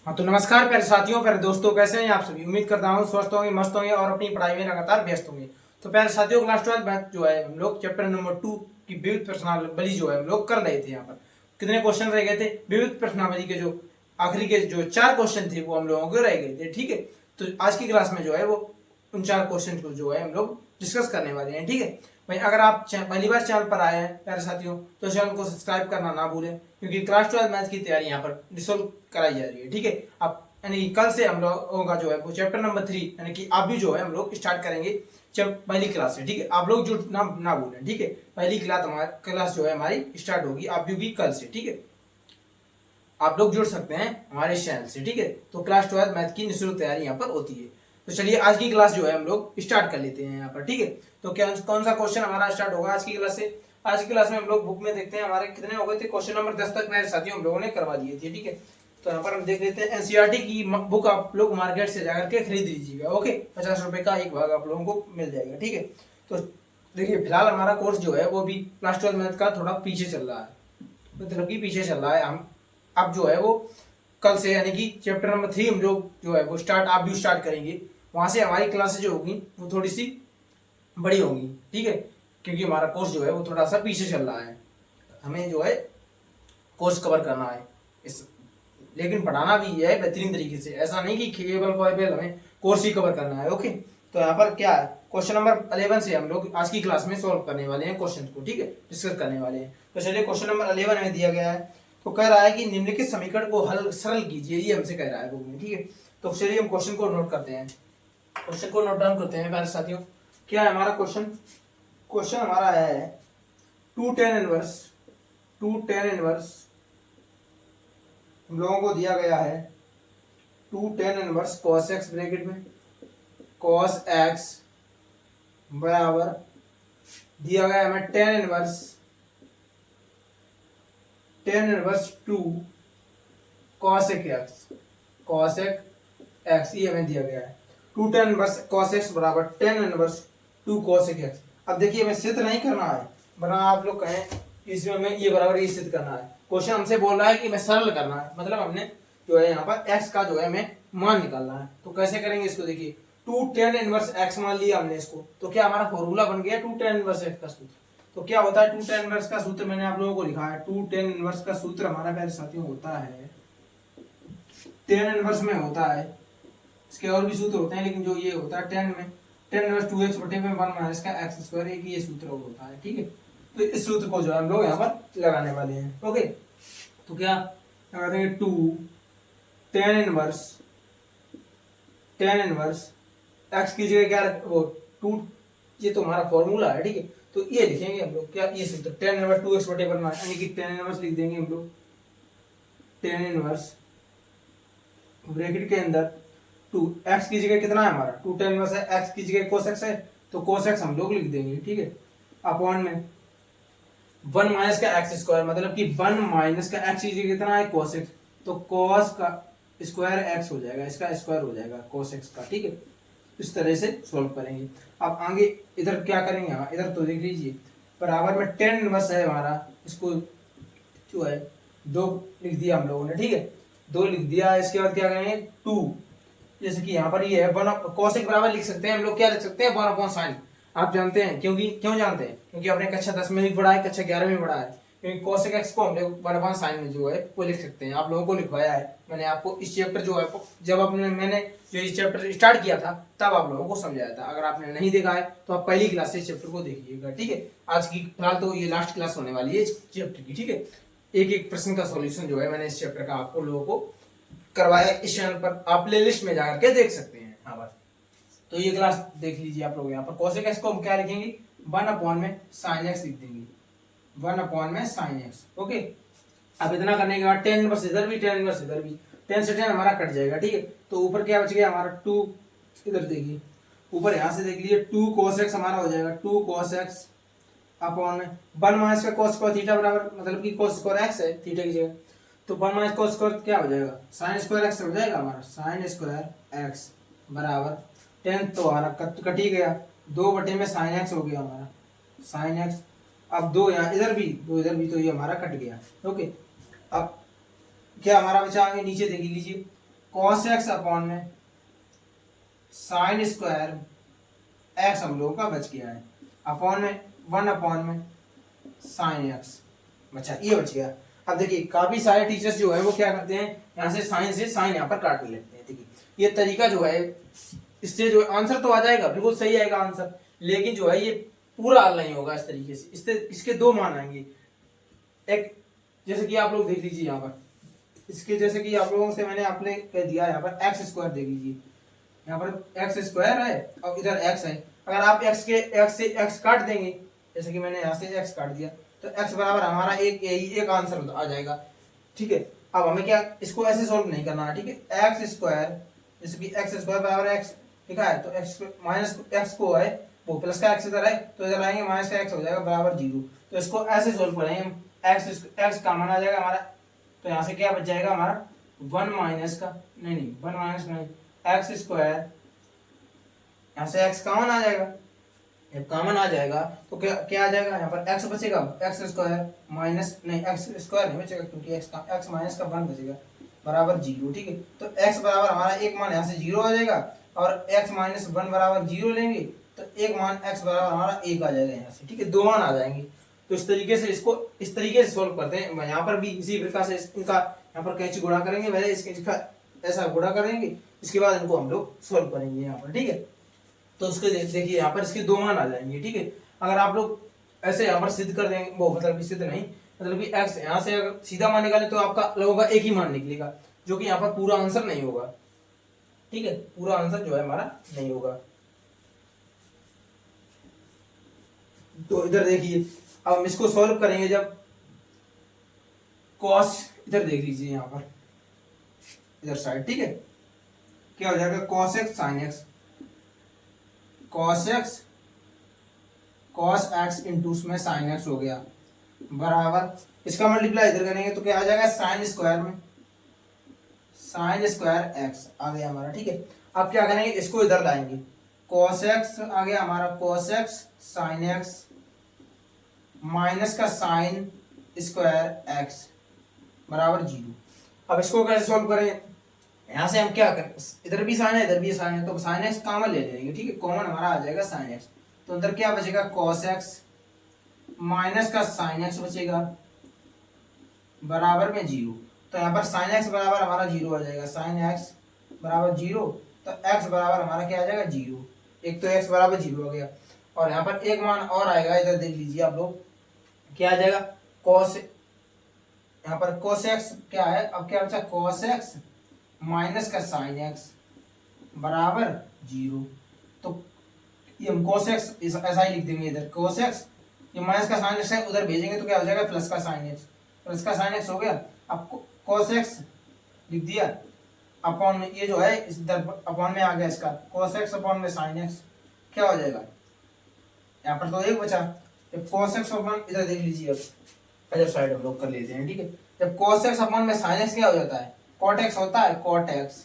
हाँ तो नमस्कार प्यारे साथियों, प्यारे दोस्तों, कैसे हैं आप सभी। उम्मीद करता हूँ स्वस्थ होंगे, मस्त होंगे और अपनी पढ़ाई में लगातार व्यस्त होंगे। तो प्यारे साथियों, क्लास 12 मैथ जो है हम लोग चैप्टर नंबर 2 की विविध प्रश्नावली जो है हम लोग कर रहे थे। यहाँ पर कितने क्वेश्चन रह गए थे विविध प्रश्नावली के, जो आखिरी के जो 4 क्वेश्चन थे वो हम लोगों के रह गए थे। ठीक है, तो आज की क्लास में जो है वो उन 4 क्वेश्चन को जो है हम लोग डिस्कस करने वाले हैं। ठीक है भाई, अगर आप पहली बार चैनल पर आए हैं प्यारे साथियों, तो चैनल को सब्सक्राइब करना ना भूलें, क्योंकि क्लास 12 मैथ की तैयारी यहाँ पर निःशुल्क कराई जा रही है। ठीक है, आप यानी कल से हम लोगों का जो है वो चैप्टर नंबर 3 यानी कि आप भी जो है हम लोग स्टार्ट करेंगे पहली क्लास से। ठीक है, आप लोग जो ना भूलें। ठीक है, पहली क्लास जो है हमारी स्टार्ट होगी आप भी कल से। ठीक है, आप लोग जुड़ सकते हैं हमारे चैनल से। ठीक है, तो क्लास 12 मैथ की निःशुल्क तैयारी यहाँ पर होती है। तो चलिए आज की क्लास जो है हम लोग स्टार्ट कर लेते हैं यहाँ पर। ठीक है, तो क्या कौन सा क्वेश्चन हमारा स्टार्ट होगा आज की क्लास से। आज की क्लास में हम लोग बुक में देखते हैं हमारे कितने हो गए थे। क्वेश्चन नंबर 10 तक मेरे साथियों हम लोगों ने करवा दिए थे। ठीक है, तो यहाँ पर हम देख लेते हैं। एनसीईआरटी की बुक आप लोग मार्केट से जाकर के खरीद लीजिएगा। ओके, 50 रुपए का एक भाग आप लोगों को मिल जाएगा। ठीक है, तो देखिए फिलहाल हमारा कोर्स जो है वो भी क्लास 12 मैथ का थोड़ा पीछे चल रहा है, मतलब कि पीछे चल रहा है। हम अब जो है वो कल से यानी कि चैप्टर नंबर 3 हम लोग जो है वो आप भी स्टार्ट करेंगे। वहां से हमारी क्लासेस जो होगी वो थोड़ी सी बड़ी होंगी। ठीक है, क्योंकि हमारा कोर्स जो है वो थोड़ा सा पीछे चल रहा है, हमें जो है कोर्स कवर करना है इस, लेकिन पढ़ाना भी है बेहतरीन तरीके से। ऐसा नहीं कि केवल केवल हमें कोर्स ही कवर करना है। ओके, तो यहाँ पर क्या है, क्वेश्चन नंबर 11 से हम लोग आज की क्लास में सॉल्व करने वाले हैं क्वेश्चन को। ठीक है, डिस्कस करने वाले हैं। तो चलिए क्वेश्चन नंबर 11 में दिया गया है, तो कह रहा है कि निम्नलिखित समीकरण को हल सरल कीजिए, ये हमसे कह रहा है बुक में। ठीक है, तो चलिए हम क्वेश्चन को नोट करते हैं, क्वेश्चन को नोट डाउन करते हैं प्यारे साथियों। क्या है हमारा क्वेश्चन। क्वेश्चन हमारा है 2 tan इनवर्स हम लोगों को दिया गया है 2 tan inverse cos x bracket में cos x बराबर दिया गया हमें tan इनवर्स 2 cos x ये हमें दिया गया है। 2 tan इनवर्स cos x बराबर tan इनवर्स 2 cos x। अब देखिए हमें सिद्ध नहीं करना है, वरना आप लोग कहें इसमें हमें ये बराबर ये सिद्ध करना है। क्वेश्चन हमसे बोल रहा है कि हमें सरल करना है, मतलब हमने जो है यहाँ पर x का जो है हमें मान निकालना है। तो कैसे करेंगे इसको, देखिए 2 tan इनवर्स x मान लिया हमने इसको, तो क्या हमारा फॉर्मूला बन गया 2 tan इनवर्स x का सूत्र। तो क्या होता है 2 tan इनवर्स का सूत्र, मैंने आप लोगों को लिखा है 2 tan इनवर्स का सूत्र हमारा प्यारे साथियों होता है, tan इनवर्स में होता है, इसके और भी सूत्र होते हैं लेकिन जो ये होता है tan इनवर्स 2x बटे में 1 माइनस का x स्क्वायर, एक ये सूत्र होता है। ठीक है, तो इस सूत्र को जो है हम लोग यहाँ पर लगाने वाले हैं। ओके, तो क्या लगा देंगे 2 tan इनवर्स x की जगह क्या वो 2, ये तो हमारा फॉर्मूला है। ठीक है, तो ये लिखेंगे हम लोग क्या, ये सूत्र tan इनवर्स 2x बटे 1 यानी कि tan इनवर्स लिख देंगे हम लोग tan इनवर्स ब्रैकेट के अंदर 2 x की जगह कितना है हमारा 2 tan इनवर्स है, x की जगह cos x है तो cos x हम लोग लिख देंगे। ठीक है, अपॉन में 1 माइनस का x स्क्वायर, मतलब कि 1 माइनस का x की जगह कितना है cos x, तो cos का स्क्वायर x हो जाएगा, इसका स्क्वायर हो जाएगा cos x का। ठीक है, इस तरह से सॉल्व करेंगे। अब आगे इधर क्या करेंगे, हाँ इधर तो देख लीजिए बराबर में tan इनवर्स है हमारा, इसको जो है 2 लिख दिया हम लोगों ने। ठीक है, 2 लिख दिया, इसके बाद क्या करेंगे 2, जैसे कि यहाँ पर ये है 1 cos x बराबर लिख सकते हैं हम लोग, क्या लिख सकते हैं 1 अपॉन साइन। आप जानते हैं क्यों जानते हैं, क्योंकि आपने कक्षा 10 में भी पढ़ा है, कक्षा 11 में पढ़ा है, क्योंकि cos x को हम लोग 1 अपॉन साइन में जो है वो लिख सकते हैं। आप लोगों को लिखवाया है मैंने, आपको इस चैप्टर जो है जब मैंने जो इस चैप्टर स्टार्ट किया था तब आप लोगों को समझाया था। अगर आपने नहीं देखा है तो आप पहली क्लास से इस चैप्टर को देखिएगा। ठीक है, आज की फिलहाल तो ये लास्ट क्लास होने वाली है इस चैप्टर की। ठीक है, एक एक प्रश्न का सॉल्यूशन जो है मैंने इस चैप्टर का आपको लोगों को करवाया इस चैनल पर, आप प्लेलिस्ट में जाकर के देख सकते हैं। हाँ बस, तो ये क्लास देख लीजिए आप लोग। यहाँ पर cos x को हम क्या लिखेंगे 1 अपॉन में sin x लिख देंगे, 1 अपॉन में sin x। ओके, अब इतना करने के बाद tan इनवर्स इधर भी, tan इनवर्स इधर भी, tan से tan हमारा कट जाएगा। ठीक है, तो ऊपर क्या बच गया हमारा 2, इधर देखिए ऊपर यहाँ से देख लीजिए 2 cos x हमारा हो जाएगा 2 cos x अपॉन में 1 माइनस का cos स्क्वायर थीटा बराबर, मतलब कि cos स्क्वायर x है थीटा की जगह, तो 1 माइनस cos स्क्वायर क्या हो जाएगा sin स्क्वायर x हो जाएगा हमारा, sin स्क्वायर x बराबर tan तो हमारा कट ही गया, 2 बटे में sin x हो गया हमारा sin x। अब 2 यहाँ इधर भी 2 इधर भी, तो ये हमारा कट गया। ओके, अब क्या हमारा बचा आगे नीचे देख लीजिए कॉस एक्स अपॉन में साइन स्क्वायर एक्स हम लोगों का बच गया है, अपॉन में 1 अपॉन में साइन एक्स बचा, ये बच गया। अब देखिए काफी सारे टीचर्स जो है वो क्या करते हैं, यहाँ से साइन यहाँ पर काट लेते हैं। देखिए ये तरीका जो है, इससे जो आंसर तो आ जाएगा, बिल्कुल सही आएगा आंसर, लेकिन जो है ये पूरा हल नहीं होगा इस तरीके से। इसके दो मान आएंगे, एक जैसे कि आप लोग देख लीजिए यहाँ पर, इसके जैसे कि आप लोगों से मैंने आपने कह दिया यहाँ पर एक्स स्क्वायर देख लीजिए, यहाँ पर एक्स स्क्वायर है और इधर एक्स है। अगर आप एक्स से एक्स काट देंगे, जैसे कि मैंने यहाँ से एक्स काट दिया, तो एक्स बराबर हमारा एक आंसर आ जाएगा। ठीक है, अब हमें क्या इसको ऐसे सॉल्व नहीं करना है। ठीक है, एक्स स्क्वायर, जैसे कि एक्स स्क्वायर बराबर एक्स लिखा है, तो एक्स माइनस एक्स को है वो प्लस का एक्स इधर है, तो इधर आएंगे माइनस का एक्स हो जाएगा बराबर 0। तो इसको ऐसे सॉल्व करेंगे हम, एक्स कॉमन आ जाएगा हमारा, तो यहाँ से क्या बच जाएगा हमारा 1 माइनस का, नहीं 1 माइनस नहीं, एक्स स्क्वायर, यहाँ से एक्स कॉमन आ जाएगा। जब कॉमन आ जाएगा तो क्या आ जाएगा, यहाँ पर एक्स बचेगा, एक्स स्क्वायर माइनस नहीं, एक्स स्क्वायर नहीं बचेगा क्योंकि एक्स माइनस का 1 बचेगा बराबर 0। ठीक है, तो एक्स बराबर हमारा एक मान यहाँ से 0 आ जाएगा, और एक्स माइनस 1 बराबर 0 लेंगे तो एक मान एक्स बराबर हमारा 1 आ जाएगा यहाँ से। ठीक है, दो मान आ जाएंगे। तो इस तरीके से इसको इस तरीके से सोल्व करते हैं। यहाँ पर भी इसी प्रकार से इनका यहाँ पर कैंची गुणा करेंगे, पहले इसका ऐसा गुणा करेंगे, इसके बाद इनको हम लोग सोल्व करेंगे यहाँ पर। ठीक है, तो उसके देखिए यहाँ पर इसके दो मान आ जाएंगे। ठीक है, अगर आप लोग ऐसे यहाँ पर सिद्ध कर देंगे, वो मतलब सिद्ध नहीं, मतलब कि एक्स यहाँ से अगर सीधा मान निकाले तो आपका लोगों का एक ही मान निकलेगा, जो कि यहाँ पर पूरा आंसर नहीं होगा। ठीक है, पूरा आंसर जो है हमारा नहीं होगा। तो इधर देखिए, अब हम इसको सॉल्व करेंगे जब कॉस, इधर देख लीजिए यहाँ पर इधर साइड। ठीक है, क्या हो जाएगा, cos x sine x, cos x cos x into उसमें साइन एक्स हो गया बराबर, इसका मल्टीप्लाई इधर करेंगे तो क्या आ जाएगा, साइन स्क्वायर में साइन स्क्वायर एक्स आ गया हमारा। ठीक है, अब क्या करेंगे, इसको इधर लाएंगे, कॉस एक्स आ गया हमारा, cos x sine x minus का साइन स्क्वायर एक्स बराबर 0। अब इसको कैसे सॉल्व करें, यहाँ से हम क्या करें, इधर भी साइन है इधर भी साइन है, तो साइन एक्स कॉमन ले लेंगे। ठीक है, कॉमन हमारा आ जाएगा साइन एक्स, तो अंदर क्या बचेगा, कॉस एक्स माइनस का साइन एक्स बचेगा बराबर में 0। तो यहाँ पर साइन एक्स बराबर हमारा 0 आ जाएगा, साइन एक्स बराबर 0, तो एक्स बराबर हमारा क्या आ जाएगा 0, एक तो एक्स बराबर 0 हो गया, और यहाँ पर एक मान और आएगा, इधर देख लीजिए आप लोग, क्या आ जाएगा, कॉस, यहाँ पर कॉस एक्स क्या है, अब क्या बचा, कॉस एक्स माइनस का साइन एक्स बराबर 0। तो ये हम cos x ऐसा ही लिख देंगे, इधर cos x, ये माइनस का साइन एक्स है, उधर भेजेंगे तो क्या हो जाएगा, प्लस का साइन एक्स, प्लस का साइन एक्स हो गया। अब cos x लिख दिया अपॉन में, ये जो है इधर अपॉन में आ गया इसका, cos x अपॉन में साइन एक्स, क्या हो जाएगा, यहाँ पर तो एक बचा, जब cos x अपॉन, इधर देख लीजिए, अब इधर साइड हम लोग कर लेते हैं। ठीक है, जब cos x अपॉन में साइन एक्स क्या हो जाता है, cot x होता है, cot x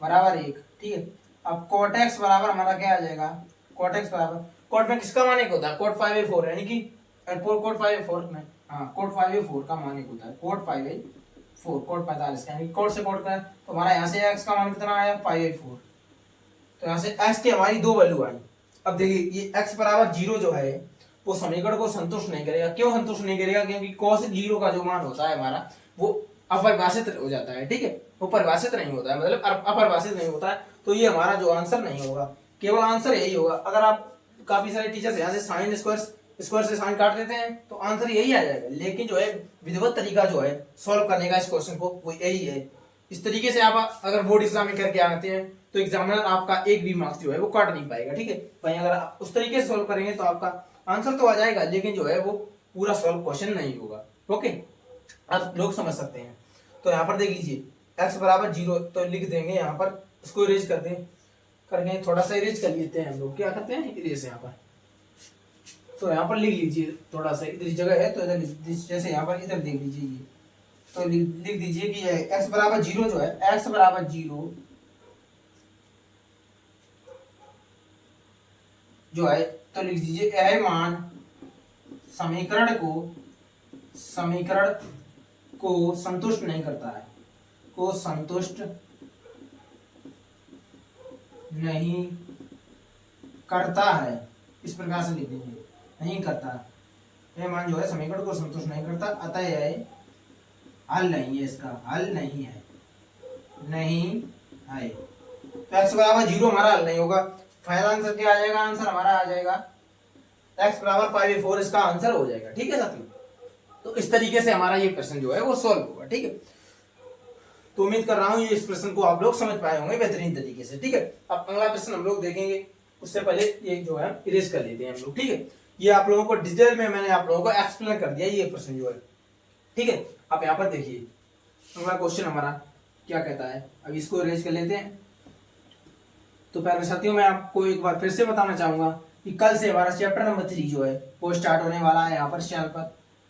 बराबर 1। ठीक है, अब cot x बराबर हमारा क्या आ जाएगा, cot x बराबर, cot में किसका मान एक होता है, cot 5/4, यानी कि cot 5/4 में, हाँ cot 5/4 का मान एक होता है, cot 5/4, cot 45 का, यानी cot से cot का है, तो हमारा यहाँ से x का मान कितना आया, 5/4, तो यहाँ से x की हमारी दो वैल्यू आई। अब देखिए ये x बराबर 0 जो है वो समीकरण को संतुष्ट नहीं करेगा। क्यों संतुष्ट नहीं करेगा, क्योंकि cos 0 का जो मान होता है हमारा वो अपरिभाषित हो जाता है। ठीक है, वो परिभाषित नहीं होता है, मतलब अपरिभाषित नहीं होता है, तो ये हमारा जो आंसर नहीं होगा, केवल आंसर यही होगा। अगर आप काफी सारे टीचर्स यहाँ से साइन स्क्वायर से साइन काट देते हैं तो आंसर यही आ जाएगा, लेकिन जो है विधिवत तरीका जो है सॉल्व करने का इस क्वेश्चन को वो यही है। इस तरीके से आप अगर बोर्ड एग्जाम में करके आते हैं तो एग्जामिनर आपका एक भी मार्क्स जो है वो काट नहीं पाएगा। ठीक है, वहीं अगर आप उस तरीके से सॉल्व करेंगे तो आपका आंसर तो आ जाएगा, लेकिन जो है वो पूरा सॉल्व क्वेश्चन नहीं होगा। ओके, आप लोग समझ सकते हैं। तो यहाँ पर देख लीजिए x बराबर 0 तो लिख देंगे, यहाँ पर इसको इरेज कर दें, करके थोड़ा सा इरेज कर लेते हैं हम लोग, क्या करते हैं इरेज यहाँ पर, तो यहाँ पर लिख लीजिए थोड़ा सा, इधर जगह है तो इधर जैसे यहाँ पर इधर देख लीजिए, ये तो लिख दीजिए कि x बराबर 0 जो है, x बराबर 0 जो है, तो लिख दीजिए यह मान समीकरण को संतुष्ट नहीं करता है, को संतुष्ट नहीं करता है, इस प्रकार से लिख दीजिए, नहीं करता। यह मान जो है समीकरण को संतुष्ट नहीं करता, अतः यह हल नहीं है, इसका हल नहीं है, नहीं है। तो x बराबर 0 हमारा हल नहीं होगा। फाइनल आंसर क्या आ जाएगा? आंसर हमारा आ जाएगा x बराबर 5/4 इसका आंसर हो जाएगा। ठीक है साथियों, तो इस तरीके से हमारा ये प्रश्न जो है वो सॉल्व होगा। ठीक है, तो उम्मीद कर रहा हूँ ये इस प्रश्न को आप लोग समझ पाए होंगे बेहतरीन तरीके से। ठीक है, अब अगला प्रश्न हम लोग देखेंगे, उससे पहले ये जो है इरेज कर लेते हैं हम लोग। ठीक है, ये आप लोगों को डिटेल में मैंने आप लोगों को एक्सप्लेन कर दिया ये प्रश्न जो है। ठीक है, आप यहाँ पर देखिए अगला क्वेश्चन हमारा क्या कहता है, अब इसको इरेज कर लेते हैं। तो पहले साथियों मैं आपको एक बार फिर से बताना चाहूंगा कि कल से हमारा चैप्टर नंबर 3 जो है वो स्टार्ट होने वाला है यहाँ पर चैनल पर,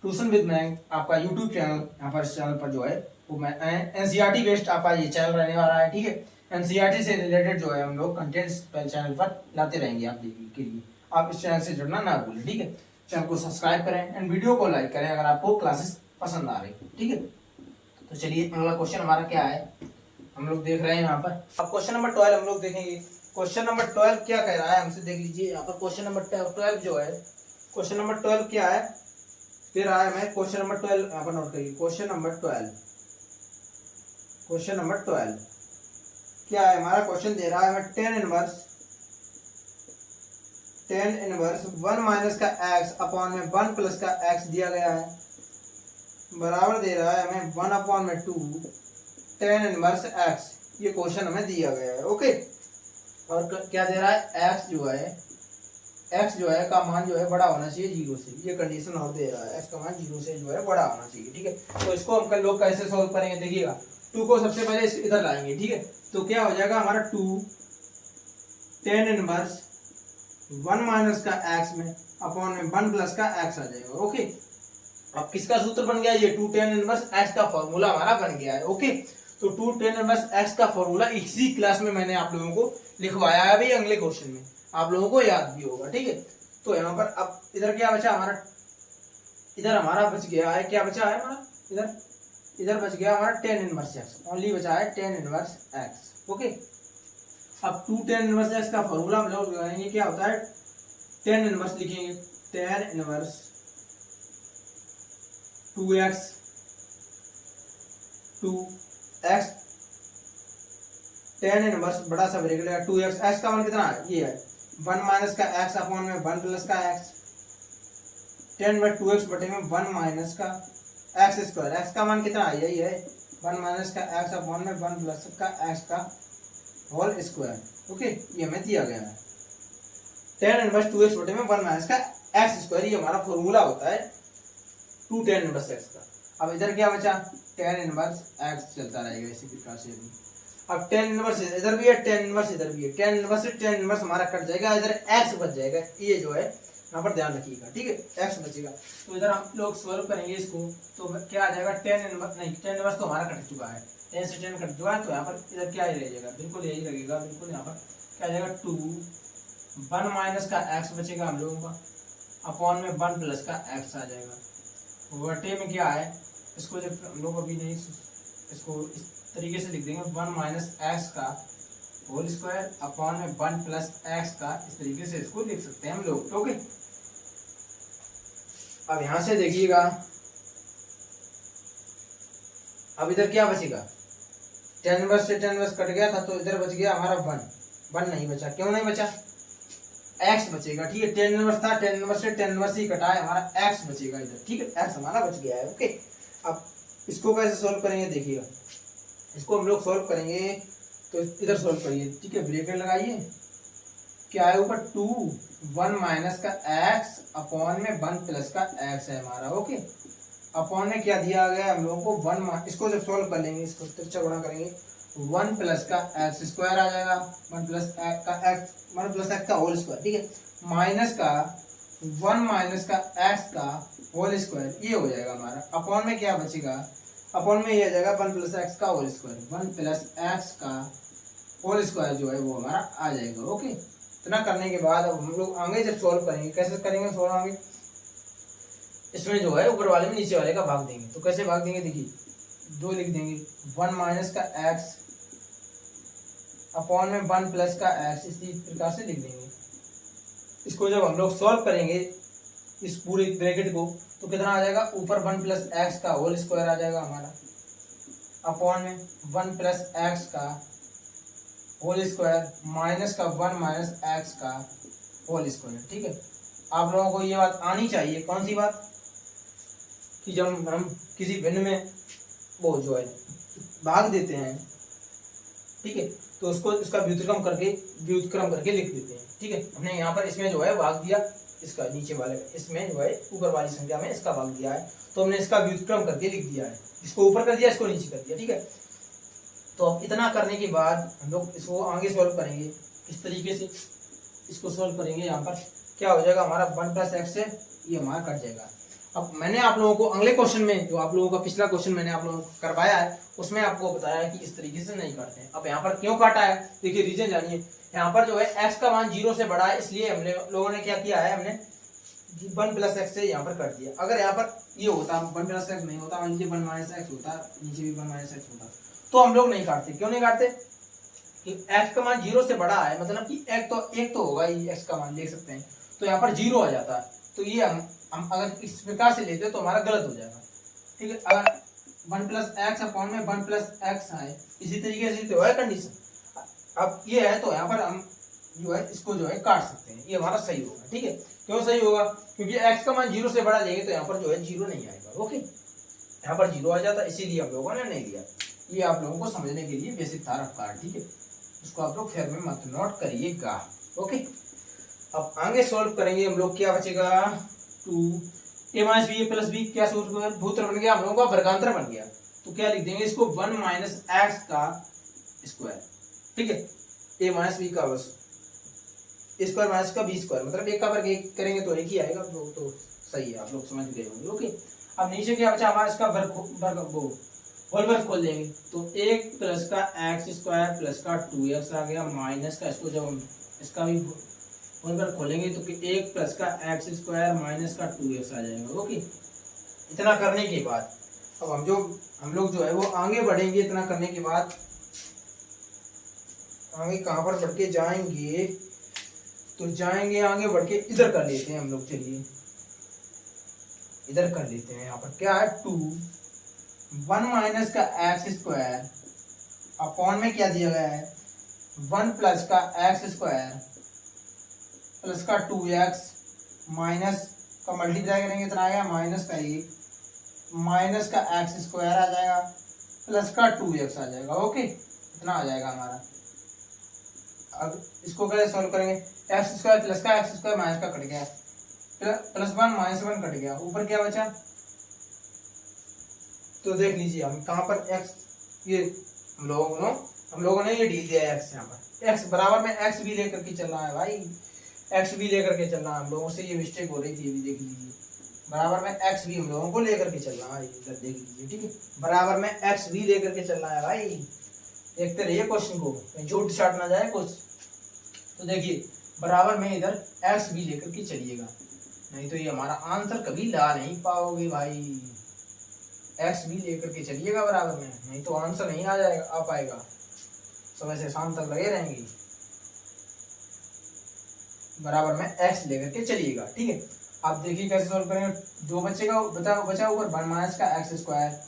ट्यूशन विद मैंग आपका यूट्यूब चैनल, यहाँ पर चैनल पर जो है वो मैं एनसीईआरटी बेस्ड आपका ये चैनल रहने वाला है। ठीक है, एनसीईआरटी से रिलेटेड जो है हम लोग कंटेंट्स चैनल पर लाते रहेंगे आप के लिए, आप इस चैनल से जुड़ना ना भूलें। ठीक है, चैनल को सब्सक्राइब करें एंड वीडियो को लाइक करें अगर आपको क्लासेस पसंद आ रही। ठीक है, तो चलिए अगला क्वेश्चन हमारा क्या है हम लोग देख रहे हैं यहाँ पर। अब क्वेश्चन नंबर 12 हम लोग देखेंगे। क्वेश्चन नंबर 12 क्या कह रहा है हमसे, देख लीजिए यहाँ पर। क्वेश्चन नंबर 12 जो है, क्वेश्चन नंबर 12 क्या है, फिर आया मैं क्वेश्चन नंबर 12 यहाँ पर नोट करिए। क्वेश्चन नंबर 12, क्वेश्चन नंबर 12 क्या है हमारा, क्वेश्चन दे रहा है हमें tan इनवर्स 1 माइनस का x अपॉन में 1 प्लस का x दिया गया है, बराबर दे रहा है हमें 1 अपॉन में 2 tan इनवर्स x, ये क्वेश्चन हमें दिया गया है। ओके, और क्या दे रहा है, x जो है का मान जो है बड़ा होना चाहिए 0 से, ये कंडीशन और दे रहा है, x का मान 0 से जो है बड़ा होना चाहिए। ठीक है, तो इसको हम कल लोग कैसे सॉल्व करेंगे, देखिएगा 2 को सबसे पहले इधर लाएंगे। ठीक है, तो क्या हो जाएगा हमारा 2 tan इनवर्स 1 माइनस का x में अपॉन में 1 प्लस का x आ जाएगा। ओके, अब किसका सूत्र बन गया, ये 2 tan इनवर्स x का फॉर्मूला हमारा बन गया है। ओके, तो 2 tan इनवर्स x का फॉर्मूला इसी क्लास में मैंने आप लोगों को लिखवाया है अभी अगले क्वेश्चन में, आप लोगों को याद भी होगा। ठीक है, तो यहाँ पर अब इधर क्या बचा हमारा, इधर हमारा बच गया है, क्या बचा है हमारा, इधर बच गया हमारा tan इनवर्स x, ओनली बचा है tan इनवर्स x। ओके, अब 2 tan इनवर्स x का फॉर्मूला हम लोग लगाएंगे, क्या होता है, tan इनवर्स लिखेंगे, tan inverse 2x tan inverse बड़ा सा ब्रैकेट लगा 2x, x का मान कितना है, ये है 1 माइनस का x अपॉन में 1 प्लस का x, tan में 2x बटे में 1 माइनस का x स्क्वायर, x का मान कितना है, यही है 1 माइनस का x अपॉन में 1 प्लस का x का होल स्क्वायर। ओके, ये हमें दिया गया है tan इनवर्स 2x बटे में 1 माइनस का x स्क्वायर, ये हमारा फॉर्मूला होता है 2 tan इनवर्स x का। अब इधर क्या बचा, tan इनवर्स x चलता रहेगा इसी प्रकार से। अब tan इनवर्स इधर भी है, tan इनवर्स इधर भी है, tan इनवर्स से tan इनवर्स हमारा कट जाएगा, इधर x बच जाएगा, ये जो है यहाँ पर ध्यान रखिएगा। ठीक है, x बचेगा, तो इधर हम लोग सॉल्व करेंगे इसको, तो क्या आ जाएगा, tan इनवर्स नहीं, tan इनवर्स तो हमारा कट चुका है, tan से tan कट चुका है, तो यहाँ पर इधर क्या ही रह जाएगा, बिल्कुल यही लगेगा, बिल्कुल यहाँ पर क्या आ जाएगा 2 1 माइनस का x बचेगा हम लोगों का, अपॉन में 1 प्लस का x आ जाएगा, बटे में क्या है, इसको जब हम लोग अभी नहीं, इसको इस तरीके से लिख देंगे 1 माइनस एक्स का होल स्क्वायर अपॉन में 1 प्लस एक्स का, इस तरीके से इसको लिख सकते हैं हम लोग। ओके, अब यहां से देखिएगा, अब इधर क्या बचेगा, tan इनवर्स से tan इनवर्स कट गया था, तो इधर बच गया हमारा 1 नहीं बचा, क्यों नहीं बचा, x बचेगा। ठीक है, tan इनवर्स था, tan इनवर्स से tan इनवर्स ही कटा है, हमारा x बचेगा इधर। ठीक है, x हमारा बच गया है। ओके, अब इसको कैसे सोल्व करेंगे, देखिएगा इसको हम लोग सोल्व करेंगे, तो इधर सोल्व करिए। ठीक है, ब्रैकेट लगाइए, क्या है ऊपर 2 1 माइनस का x अपॉन में 1 प्लस का x है हमारा। ओके, अपॉन में क्या दिया गया हम लोगों को 1, इसको जब सोल्व कर लेंगे, इसको तिरछा गुणा करेंगे, 1 प्लस का x स्क्वायर आ जाएगा, 1 प्लस x का होल स्क्वायर। ठीक है, माइनस का 1 माइनस का x का होल स्क्वायर, ये हो जाएगा हमारा, अपॉन में क्या बचेगा, अपॉन में ये आ जाएगा 1 प्लस एक्स का होल स्क्वायर, 1 प्लस एक्स का होल स्क्वायर जो है वो हमारा आ जाएगा। ओके, इतना करने के बाद अब हम लोग आगे जब सॉल्व करेंगे, कैसे करेंगे सॉल्व आगे, इसमें जो है ऊपर वाले में नीचे वाले का भाग देंगे, तो कैसे भाग देंगे, देखिए 2 लिख देंगे, 1 माइनस का एक्स अपॉन में 1 प्लस का एक्स इसी प्रकार से लिख देंगे। इसको जब हम लोग सॉल्व करेंगे इस पूरे ब्रैकेट को, तो कितना आ जाएगा, ऊपर 1 प्लस एक्स का होल स्क्वायर आ जाएगा हमारा, अपॉन में 1 प्लस एक्स का होल स्क्वायर माइनस का 1 माइनस एक्स का होल स्क्वायर। ठीक है, आप लोगों को ये बात आनी चाहिए, कौन सी बात, कि जब हम किसी भिन्न में वो जो है भाग देते हैं, ठीक है, तो उसको इसका व्युत्क्रम करके लिख देते हैं। ठीक है, हमने यहाँ पर इसमें जो है भाग दिया, इसका नीचे वाले इसमें जो है ऊपर वाली संख्या में इसका भाग दिया है, तो हमने इसका व्युत्क्रम करके लिख दिया है, इसको ऊपर कर दिया, इसको नीचे कर दिया। ठीक है, तो अब इतना करने के बाद हम लोग इसको आगे सॉल्व करेंगे। इस तरीके से इसको सॉल्व करेंगे, यहाँ पर क्या हो जाएगा हमारा 1 प्लस एक्स से ये हमारा कट जाएगा। अब मैंने आप लोगों को अगले क्वेश्चन में, जो आप लोगों का पिछला क्वेश्चन मैंने आप लोगों को करवाया है, उसमें आपको बताया है कि इस तरीके से नहीं काटते हैं। अब यहाँ पर क्यों काटा है, देखिए रीजन जानिए। यहाँ पर जो है x का मान 0 से बड़ा है, इसलिए हमने लोगों ने क्या किया है, हमने 1 प्लस एक्स से यहाँ पर काट दिया। अगर यहाँ पर ये होता 1 प्लस एक्स नहीं होता, मान लीजिए 1 माइनस एक्स होता, नीचे भी 1 माइनस एक्स होता, तो हम लोग नहीं काटते। क्यों नहीं काटते, कि x का मान 0 से बड़ा है, मतलब कि एक तो होगा ही, x का मान देख सकते हैं, तो यहाँ पर 0 आ जाता है। तो ये हम अगर इस प्रकार से लेते तो हमारा गलत हो जाएगा। ठीक है, अगर 1 प्लस एक्स अपॉन में 1 प्लस एक्स है, इसी तरीके से तो है कंडीशन। अब ये है तो यहाँ पर हम जो है इसको जो है काट सकते हैं, ये हमारा सही होगा। ठीक है, क्यों सही होगा, क्योंकि x का मान 0 से बड़ा लेंगे तो यहाँ पर जो है 0 नहीं आएगा। ओके, यहाँ पर 0 आ जाता, इसीलिए हम लोगों ने नहीं लिया। ये आप लोगों को समझने के लिए बेसिक था रफ्तार। ठीक है, उसको आप लोग फिर में मत नोट करिएगा। ओके, अब आगे सॉल्व करेंगे हम लोग, क्या बचेगा 2 a minus b plus b, क्या सूत्र बन गया हम लोगों का, वर्गांतर बन गया। तो क्या लिख देंगे इसको, 1 माइनस एक्स का स्क्वायर। ठीक है, a माइनस बी का बस स्क्वायर माइनस का बी स्क्वायर, मतलब एक का वर्ग एक करेंगे तो एक ही आएगा, तो सही है, आप लोग समझ गए होंगे। ओके, अब नीचे क्या बचा हमारा, इसका होल वर्ग खोल देंगे, तो 1 प्लस का एक्स स्क्वायर प्लस का 2x आ गया, माइनस का, इसको जब हम इसका भी होल वर्ग खोलेंगे तो 1 प्लस का एक्स स्क्वायर माइनस का 2x आ जाएगा। ओके, इतना करने के बाद अब हम लोग जो है वो आगे बढ़ेंगे। इतना करने के बाद आगे कहाँ पर बढ़ के जाएंगे, तो जाएंगे आगे बढ़ के इधर कर लेते हैं हम लोग। चलिए इधर कर लेते हैं, यहाँ पर क्या है 1 माइनस का एक्स स्क्वायर अपॉन में क्या दिया गया है, 1 प्लस का एक्स स्क्वायर प्लस का 2x माइनस का मल्टीप्लाई करेंगे इतना आएगा, माइनस का 1 माइनस का एक्स स्क्वायर आ जाएगा प्लस का 2x आ जाएगा। ओके, इतना आ जाएगा हमारा। अब इसको कैसे सॉल्व करेंगे, एक्स स्क्वायर प्लस का एक्स स्क्वायर माइनस का कट गया, प्लस 1 माइनस 1 कट गया, ऊपर क्या बचा, तो देख लीजिए हम कहाँ पर x, ये हम लोगों ने ये डी दिया है x, यहाँ पर x बराबर में x भी लेकर के चल रहा है भाई, x भी लेकर के चल रहा है। हम लोगों से ये मिस्टेक हो रही थी, अभी देख लीजिए, बराबर में x भी हम लोगों को लेकर के चल रहा है, इधर देख लीजिए। ठीक है, बराबर में x भी लेकर के चल रहा है भाई, देखते रहिए क्वेश्चन को, झूठ छाट ना जाए कुछ। तो देखिए बराबर में इधर x भी लेकर के चलिएगा, नहीं तो ये हमारा आंसर कभी ला नहीं पाओगे भाई। x भी लेकर के चलिएगा बराबर में, नहीं तो आंसर नहीं आ पाएगा, सुबह से शाम तक लगे रहेंगे। बराबर में x लेकर के चलिएगा। ठीक है, आप देखिए कैसे सॉल्व करेंगे, दो बचेगा, बचा ऊपर 1 माइनस का एक्स स्क्वायर,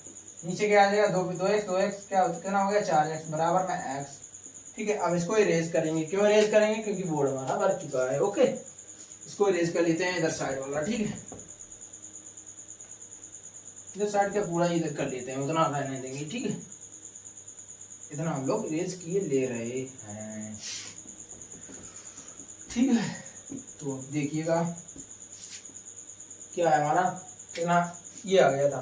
नीचे क्या आ जाएगा 2x क्या कितना हो गया 4x बराबर में x। ठीक है, अब इसको इरेज करेंगे, क्यों इरेज करेंगे, क्योंकि बोर्ड हमारा भर चुका है। ओके, इसको इरेज कर लेते हैं इधर साइड वाला। ठीक है, इधर साइड का पूरा इधर कर लेते हैं, उतना रहने देंगे। ठीक है, इतना हम लोग इरेज किए ले रहे हैं। ठीक है, तो देखिएगा क्या है हमारा, कितना ये आ गया था,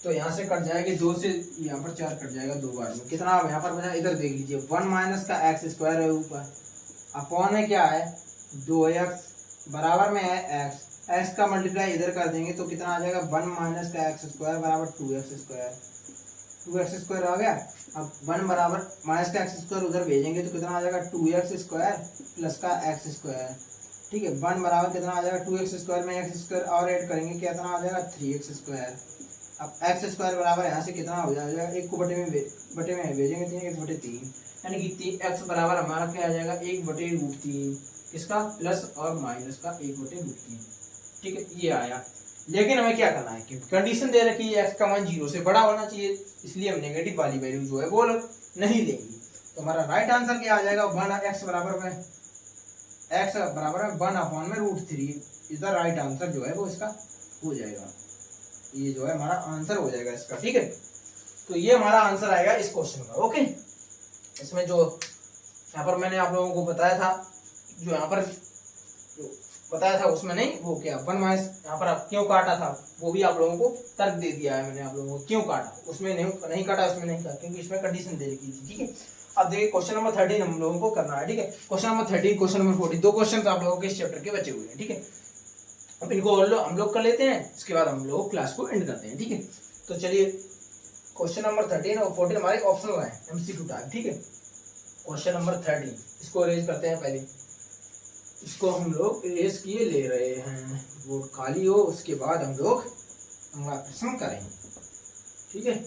तो यहाँ से कट जाएगी 2 से यहाँ पर 4 कट जाएगा 2 बार में, कितना यहाँ पर बचा, इधर देख लीजिए 1 माइनस का एक्स स्क्वायर है ऊपर, अपॉन में क्या है 2x बराबर में है x का मल्टीप्लाई इधर कर देंगे तो कितना आ जाएगा 1 माइनस का एक्स स्क्वायर बराबर 2x स्क्वायर आ गया। अब 1 बराबर माइनस का एक्स स्क्वायर उधर भेजेंगे तो कितना आ जाएगा 2x स्क्वायर प्लस का एक्स स्क्वायर। ठीक है, 1 बराबर कितना आ जाएगा 2x स्क्वायर में x स्क्वायर और ऐड करेंगे कितना आ जाएगा 3x स्क्वायर। अब एक्स स्क्वायर बराबर यहाँ से कितना हो जाएगा, एक को बटे में भेजेंगे 3, 1/3, यानी कि एक्स बराबर हमारा क्या आ जाएगा 1/√3, किसका प्लस और माइनस का 1/√3। ठीक है, ये आया। लेकिन हमें क्या करना है, क्योंकि कंडीशन दे रखी है एक्स का मान 0 से बड़ा होना चाहिए, इसलिए हम नेगेटिव वाली वैल्यू जो है वो नहीं लेंगे। तो हमारा राइट आंसर क्या आ जाएगा, 1 एक्स बराबर में 1/√3 इज द राइट आंसर जो है वो इसका हो जाएगा। ये जो है हमारा आंसर हो जाएगा इसका। ठीक है, तो ये हमारा आंसर आएगा इस क्वेश्चन का। ओके, इसमें जो यहाँ पर मैंने आप लोगों को बताया था, जो यहाँ पर बताया था उसमें नहीं, वो क्या 1 माइनस यहाँ पर क्यों काटा था वो भी आप लोगों को तर्क दे दिया है मैंने, आप लोगों को क्यों काटा, उसमें नहीं काटा, उसमें नहीं काटा, क्योंकि इसमें कंडीशन दे रखी थी। ठीक है, अब देखिए क्वेश्चन नंबर 13 हम लोगों को करना है। ठीक है, question number 13, question number 14, 2 question तो आप लोगों के इस चैप्टर के बचे हुए हैं। ठीक है, अब इनको हम लोग कर लेते हैं, इसके बाद हम लोग क्लास को एंड करते हैं। ठीक है, तो चलिए क्वेश्चन नंबर 13 और 14 हमारे ऑप्शनल है, एमसीक्यू टाइप। ठीक है, क्वेश्चन नंबर 13 इसको अरेंज करते हैं। पहले इसको हम लोग अरेंज किए ले रहे हैं, वो खाली हो, उसके बाद हम लोग हमारा प्रश्न करेंगे। ठीक है,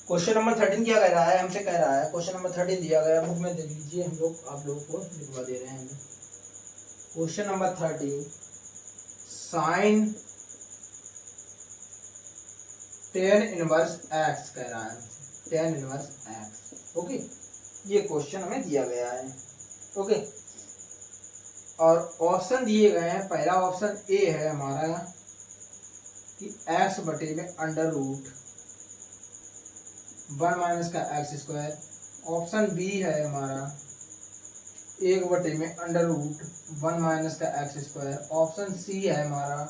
क्वेश्चन नंबर 13 क्या कह रहा है, हमसे कह रहा है, क्वेश्चन नंबर 13 दिया गया बुक में, दे लीजिए, हम लोग आप लोगों को लिखवा दे रहे हैं। Question number 13, sine tan inverse x कह रहा है, tan इनवर्स x। ओके, ये क्वेश्चन हमें दिया गया है। ओके, और ऑप्शन दिए गए हैं, पहला ऑप्शन ए है हमारा कि x बटे में √1 माइनस का x²। ऑप्शन बी है हमारा 1 बटे में √1 माइनस का x²। ऑप्शन सी है हमारा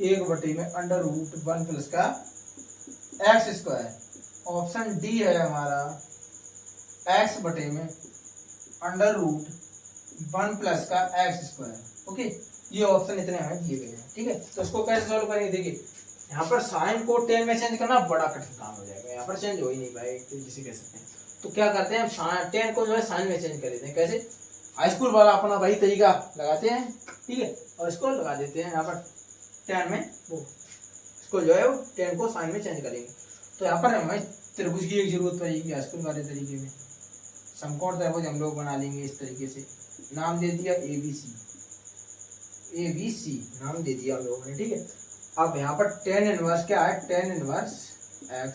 1 बटे में √1 प्लस का x²। ऑप्शन डी है हमारा x बटे में √1 प्लस का x²। ओके, ये ऑप्शन इतने हमें दिए गए हैं। ठीक है, तो इसको कैसे सॉल्व करेंगे, देखिए यहाँ पर साइन को tan में चेंज करना बड़ा कठिन काम हो जाएगा, यहाँ पर चेंज हो ही नहीं पाएगा, तो जिसे कह सकते हैं। तो क्या करते हैं, हम tan को जो है साइन में चेंज कर देते हैं। कैसे, हाई स्कूल वाला अपना वही तरीका लगाते हैं। ठीक है, और इसको लगा देते हैं यहाँ पर tan में, वो इसको जो है वो tan को साइन में चेंज करेंगे। तो यहाँ पर हमें त्रिभुज की एक जरूरत पड़ेगी हाई स्कूल वाले तरीके में। समकोण त्रिभुज हम लोग बना लेंगे इस तरीके से, नाम दे दिया ABC, ABC नाम दे दिया हम लोगों ने। ठीक है, अब यहाँ पर tan इनवर्स क्या है, tan इनवर्स x,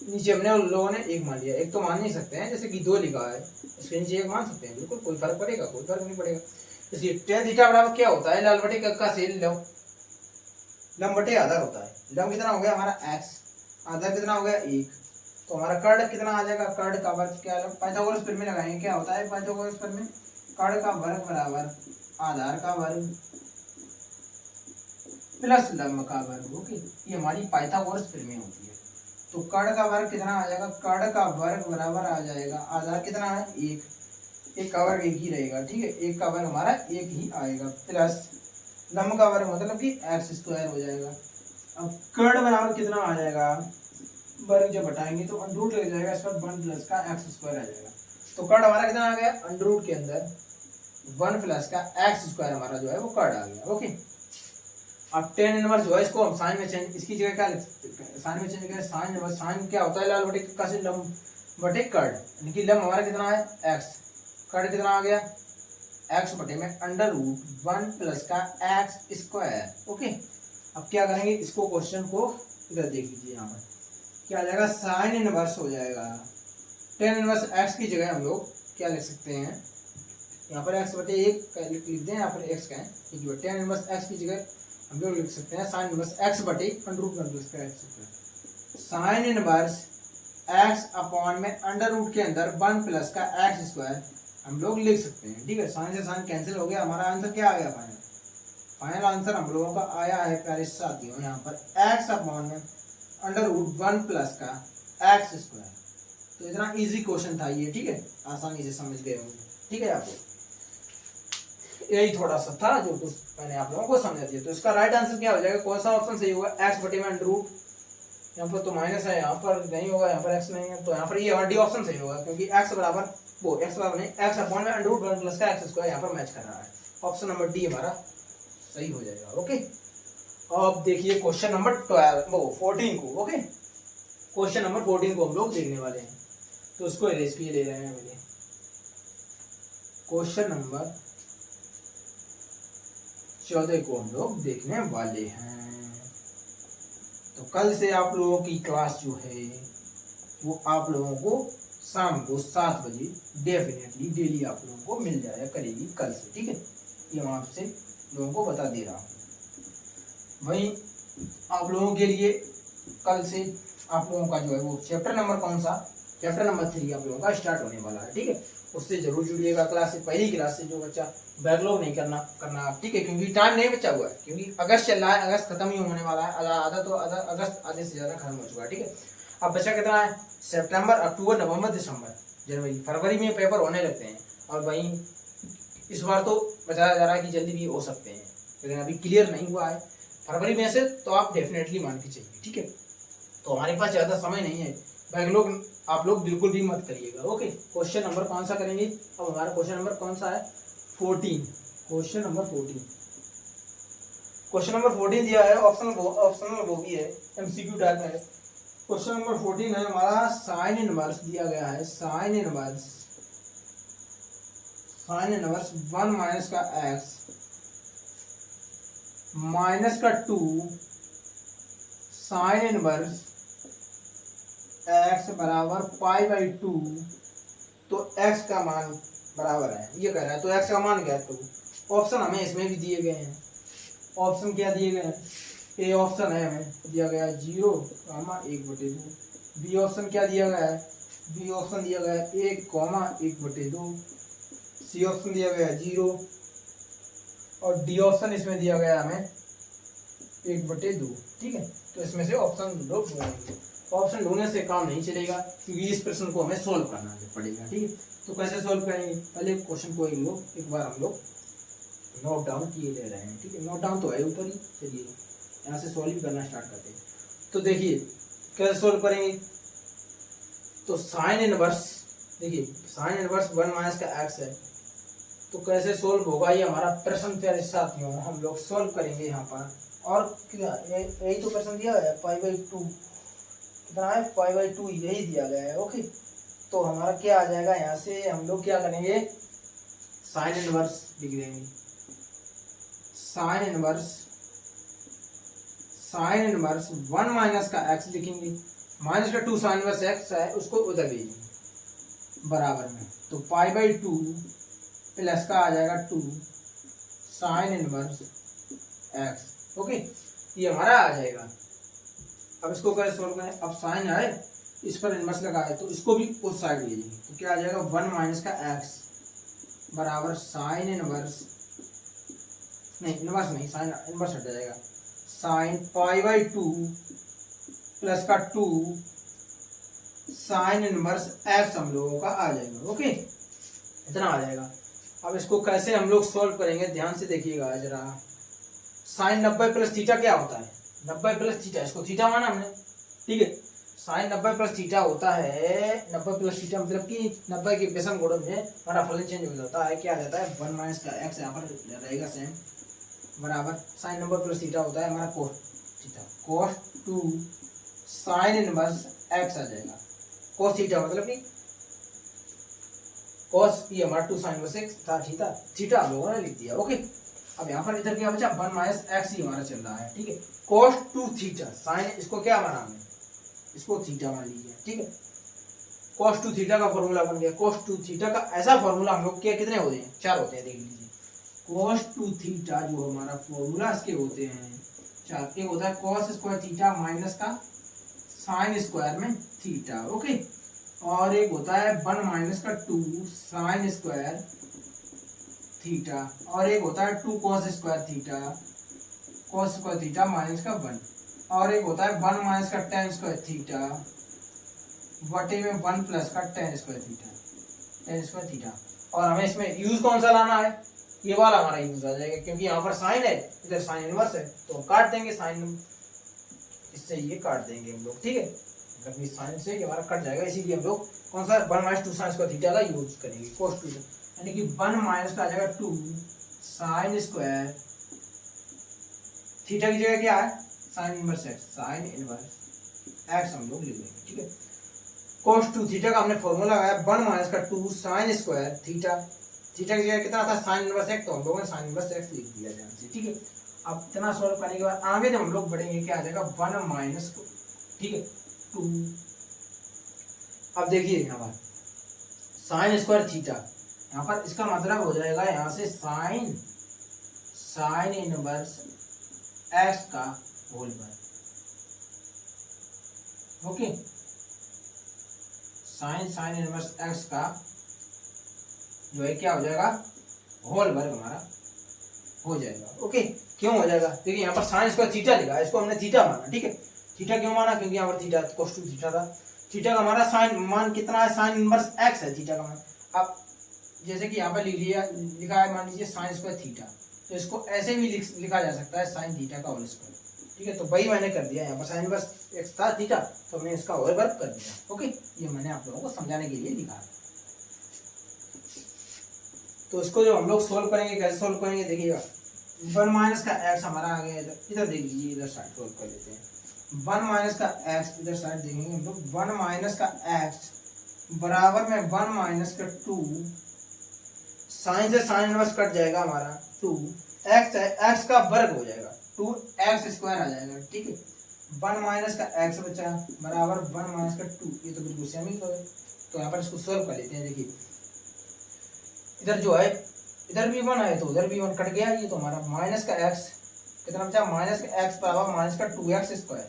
नीचे हमने उन लोगों ने 1 मान लिया, 1 तो मान नहीं सकते हैं, जैसे कि 2 लिखा है, इसके नीचे 1 मान सकते हैं, बिल्कुल कोई फर्क पड़ेगा, कोई फर्क नहीं पड़ेगा। इसलिए tan थीटा बराबर क्या होता है, लाल बटे का सेल लंब बटे आधार होता है। लंब कितना हो गया हमारा x, आधार कितना हो गया 1, तो हमारा कर्ण कितना आ जाएगा, कर्ण का वर्ग क्या, पाइथागोरस प्रमेय लगाएंगे, क्या होता है पाइथागोरस प्रमेय, कर्ण का वर्ग बराबर आधार का वर्ग प्लस लंब का वर्ग। ओके, ये हमारी पाइथागोरस प्रमेय होती है। तो कर्ण का वर्ग कितना आ जाएगा, कर्ण का वर्ग बराबर आ जाएगा, आधार कितना है 1, 1 का वर्ग 1 ही रहेगा। ठीक है, 1 का वर्ग हमारा 1 ही आएगा, प्लस लंब का वर्ग मतलब कि x² हो जाएगा। अब कर्ण बराबर कितना आ जाएगा, वर्ग जब हटाएंगे तो अंडरूट लग जाएगा, इस पर 1 प्लस का x² आ जाएगा। तो कर्ण हमारा कितना आ गया, अंडरूट के अंदर 1 प्लस का x² हमारा जो है वो कर्ण आ गया। ओके, अब tan इनवर्स जो है इसको हम साइन में चेंज, इसकी जगह क्या साइन में चेंज करें, साइन इनवर्स, साइन क्या होता है लाल बटे का से लंब बटे कर्ण, यानी कि लंब हमारा कितना है x, कर्ण कितना आ गया x बटे में √1 प्लस का x²। ओके, अब क्या करेंगे, इसको क्वेश्चन को इधर देख लीजिए, यहाँ पर क्या आ जाएगा, साइन इनवर्स हो जाएगा। tan इनवर्स x की जगह हम लोग क्या लिख सकते हैं, यहाँ पर x बटे 1 लिख दें, यहाँ पर x का है, tan इनवर्स x की जगह हम लोग लिख सकते हैं साइन इनवर्स x बटे √1 प्लस का x²। Sine inverse x upon में √ के अंदर 1 प्लस का x² हम लोग लिख सकते हैं। ठीक है, साइन से साइन कैंसिल हो गया, हमारा आंसर क्या आ गया, फाइनल आंसर हम लोगों का आया है प्यारे साथियों, यहाँ पर x अपॉन में √1 प्लस का x²। तो इतना इजी क्वेश्चन था ये। ठीक है, आसानी से समझ गए होंगे। ठीक है, आपको यही थोड़ा सा था जो कुछ मैंने आप लोगों को समझा दिया। तो इसका राइट आंसर क्या हो जाएगा, कौन सा ऑप्शन सही होगा, x बटे में √, यहाँ पर तो माइनस है, यहाँ पर नहीं होगा, यहाँ पर x नहीं है, तो यहाँ पर ये हमारा डी ऑप्शन सही होगा, क्योंकि x बराबर वो एक्स बराबर नहीं, एक्स अपॉन में अंडर रूट 1 प्लस का एक्स स्क्वायर यहाँ पर मैच कर रहा है। ऑप्शन नंबर डी हमारा सही हो जाएगा। ओके, अब देखिए क्वेश्चन नंबर 14 को। ओके, क्वेश्चन नंबर 14 को हम लोग देखने वाले हैं, तो उसको इरेज किए ले रहे हैं मैंने। क्वेश्चन नंबर 14 को हम लोग देखने वाले हैं। तो कल से आप लोगों की क्लास जो है वो आप लोगों को शाम को 7 बजे डेफिनेटली डेली आप लोगों को मिल जाया करेगी कल से, ठीक है। ये मैं आपसे लोगों को बता दे रहा हूँ। वहीं आप लोगों के लिए कल से आप लोगों का जो है वो चैप्टर नंबर कौन सा, चैप्टर नंबर 3 आप लोगों का स्टार्ट होने वाला है, ठीक है। उससे जरूर जुड़िएगा क्लास से, पहली क्लास से। जो बच्चा बैकलॉग नहीं करना आप, ठीक है, क्योंकि टाइम नहीं बचा हुआ है, क्योंकि अगस्त चल रहा है, अगस्त खत्म ही होने वाला है, अगस्त आधे से ज्यादा खत्म हो चुका है, ठीक है। अब बचा कितना है, सितंबर, अक्टूबर, नवंबर, दिसंबर, जनवरी, फरवरी में पेपर होने लगते हैं। और वहीं इस बार तो बताया जा रहा है कि जल्दी भी हो सकते हैं, लेकिन अभी क्लियर नहीं हुआ है फरवरी में से, तो आप डेफिनेटली मान के चलिए, ठीक है। तो हमारे पास ज्यादा समय नहीं है, बैकलॉग आप लोग बिल्कुल भी मत करिएगा। ओके, क्वेश्चन नंबर कौन सा करेंगे अब, हमारा क्वेश्चन नंबर कौन सा है, 14, क्वेश्चन नंबर 14। क्वेश्चन नंबर 14 दिया है, ऑप्शनल वो भी है, एमसीक्यू टाइप है। क्वेश्चन नंबर 14 है हमारा, साइन इनवर्स दिया गया है, साइन इनवर्स 1 माइनस का एक्स माइनस का 2 साइन इनवर्स x बराबर π/2, तो x का मान बराबर है, ये कह रहा है, तो x का मान क्या है। तो ऑप्शन हमें इसमें भी दिए गए हैं, ऑप्शन क्या दिए गए हैं, ए ऑप्शन है हमें दिया गया है 0, 1/2, बी ऑप्शन क्या दिया गया है, बी ऑप्शन दिया गया है 1, 1/2, सी ऑप्शन दिया गया है 0, और डी ऑप्शन इसमें दिया गया है हमें 1/2, ठीक है। तो इसमें से ऑप्शन लोग ढूंढेंगे, ऑप्शन ढूंढने से काम नहीं चलेगा, क्योंकि इस प्रश्न को हमें सोल्व करना पड़ेगा, ठीक है। तो कैसे सोल्व करेंगे, पहले क्वेश्चन को एक बार हम लोग नोट डाउन किए ले रहे हैं, ठीक है। नोट डाउन तो है ऊपर ही, चलिए यहाँ से सोल्व भी करना स्टार्ट करते हैं। तो देखिए कैसे सोल्व करेंगे, तो साइन इनवर्स, देखिए साइन इनवर्स 1 माइनस का एक्स है, तो कैसे सोल्व होगा ये हमारा प्रश्न प्यारे साथियों, हम लोग सोल्व करेंगे यहाँ पर। और क्या यही तो प्रश्न दिया है, π/2 कितना है, π/2 यही दिया गया है। ओके, तो हमारा क्या आ जाएगा, यहाँ से हम लोग क्या करेंगे, साइन इनवर्स लिख देंगे, साइन इनवर्स 1 माइनस का एक्स लिखेंगे, माइनस का 2 साइन इनवर्स एक्स है, उसको उधर भेजेंगे बराबर में, तो π/2 प्लस का आ जाएगा 2 साइन इनवर्स एक्स। ओके, ये हमारा आ जाएगा। अब इसको कैसे सोल्व करें, अब साइन है, इस पर इनवर्स लगा है, तो इसको भी उस साइड भेजेंगे, तो क्या आ जाएगा 1 माइनस का एक्स बराबर साइन इनवर्स, नहीं इनवर्स नहीं, साइन इनवर्स हट जाएगा, साइन π/2 प्लस का 2 साइन इनवर्स एक्स हम लोगों का आ जाएगा। ओके, इतना आ जाएगा। अब इसको कैसे हम लोग सोल्व करेंगे, ध्यान से देखिएगा जरा। साइन 90 प्लस थीटा क्या होता है, 90 प्लस थीटा, इसको थीटा माना हमने, ठीक है। साइन 90 प्लस थीटा होता है, 90 प्लस थीटा मतलब कि 90 के विषम गुणन में हमारा फलन चेंज हो जाता है, क्या आ जाता है 1 माइनस का एक्स यहाँ पर रहेगा सेम, बराबर साइन 90 प्लस थीटा होता है हमारा कोस थीटा, कोस 2 साइन इनवर्स एक्स आ जाएगा। कोस थीटा मतलब कि कोस, ये हमारा 2 साइन इनवर्स एक्स था, थीटा हम लोगों ने लिख दिया। ओके, अब यहाँ पर इधर क्या बचा, 1 माइनस एक्स ही हमारा चल रहा है, ठीक है। कोस 2 थीटा साइन, इसको क्या माना हमने, इसको थीटा मान लीजिए, ठीक है। कोस 2 थीटा का फॉर्मूला बन गया, कोस 2 थीटा का ऐसा फॉर्मूला हम लोग के कितने होते हैं, 4 होते हैं, देख लीजिए। कोस 2 थीटा जो हमारा फॉर्मूला इसके होते हैं 4, एक होता है कोस स्क्वायर थीटा माइनस का साइन स्क्वायर में थीटा, ओके, और एक होता है 1 माइनस का 2 साइन स्क्वायर थीटा, और एक होता है 2 cos स्क्वायर थीटा माइनस का 1, और एक होता है 1 माइनस का tan स्क्वायर थीटा बटे में 1 प्लस का tan स्क्वायर थीटा। और हमें इसमें यूज कौन सा लाना है, ये वाला हमारा यूज आ जाएगा, क्योंकि यहाँ पर साइन है, इधर साइन इनवर्स है, तो हम काट देंगे साइन, इससे ये काट देंगे हम लोग, ठीक है। अगर साइन से ये हमारा कट जाएगा, इसीलिए हम लोग कौन सा 1 माइनस 2 साइन स्क्वायर थीटा का यूज करेंगे cos 2, यानी कि 1 माइनस का आ जाएगा 2 साइन स्क्वायर थीटा की जगह क्या है sign inverse x, sign inverse x हम लोग लिख लेंगे, ठीक है। cos 2 थीटा का हमने फॉर्मूला लगाया 1 माइनस का 2 साइन स्क्वायर थीटा, थीटा की जगह कितना था साइन इनवर्स एक्स, तो हम लोगों ने साइन इनवर्स एक्स लिख दिया ध्यान से, ठीक है। अब इतना सॉल्व करने के बाद आगे जब हम लोग बढ़ेंगे क्या आ जाएगा 1 माइनस, ठीक है 2। अब देखिए यहाँ पर साइन स्क्वायर थीटा, यहाँ पर इसका मतलब हो जाएगा यहाँ से साइन साइन इनवर्स एक्स का होल वर्ग, okay, sine sine inverse x का जो है क्या हो जाएगा होल वर्ग हमारा हो जाएगा, ओके। क्यों हो जाएगा, देखिए यहाँ पर साइन स्क्वायर थीटा लिखा है, इसको हमने थीटा माना, ठीक है। थीटा क्यों माना, क्योंकि यहाँ पर थीटा cos 2 थीटा था, थीटा का हमारा साइन मान कितना है साइन इनवर्स एक्स है थीटा का मान। अब जैसे कि यहाँ पर लिखा है मान लीजिए साइन स्क्वायर थीटा, तो इसको ऐसे भी लिखा जा सकता है साइन थीटा का होल स्क्वायर, ठीक है। तो वही मैंने कर दिया, यहाँ पर साइन इनवर्स एक्स था थीटा, तो हमने इसका होल वर्ग कर दिया, ओके। ये मैंने आप लोगों को समझाने के लिए लिखा है। तो इसको जो हम लोग सोल्व करेंगे, कैसे सोल्व करेंगे देखिएगा, 1 माइनस का एक्स हमारा आ गया इधर देख लीजिए, इधर साइड सोल्व कर लेते हैं। 1 माइनस का एक्स इधर साइड देखेंगे हम लोग, 1 माइनस का एक्स बराबर में 1 माइनस का 2, साइन से साइन इनवर्स कट जाएगा हमारा 2, एक्स है एक्स का वर्ग हो जाएगा 2x स्क्वायर आ जाएगा, ठीक है। 1 माइनस का एक्स बचा बराबर 1 माइनस का 2, ये तो बिल्कुल सेम ही है। तो यहाँ पर इसको सोल्व कर लेते हैं, देखिए इधर जो है इधर भी 1 है तो उधर भी 1 कट गया, ये तो हमारा माइनस का एक्स कितना बचा, माइनस का एक्स बराबर माइनस का 2x स्क्वायर,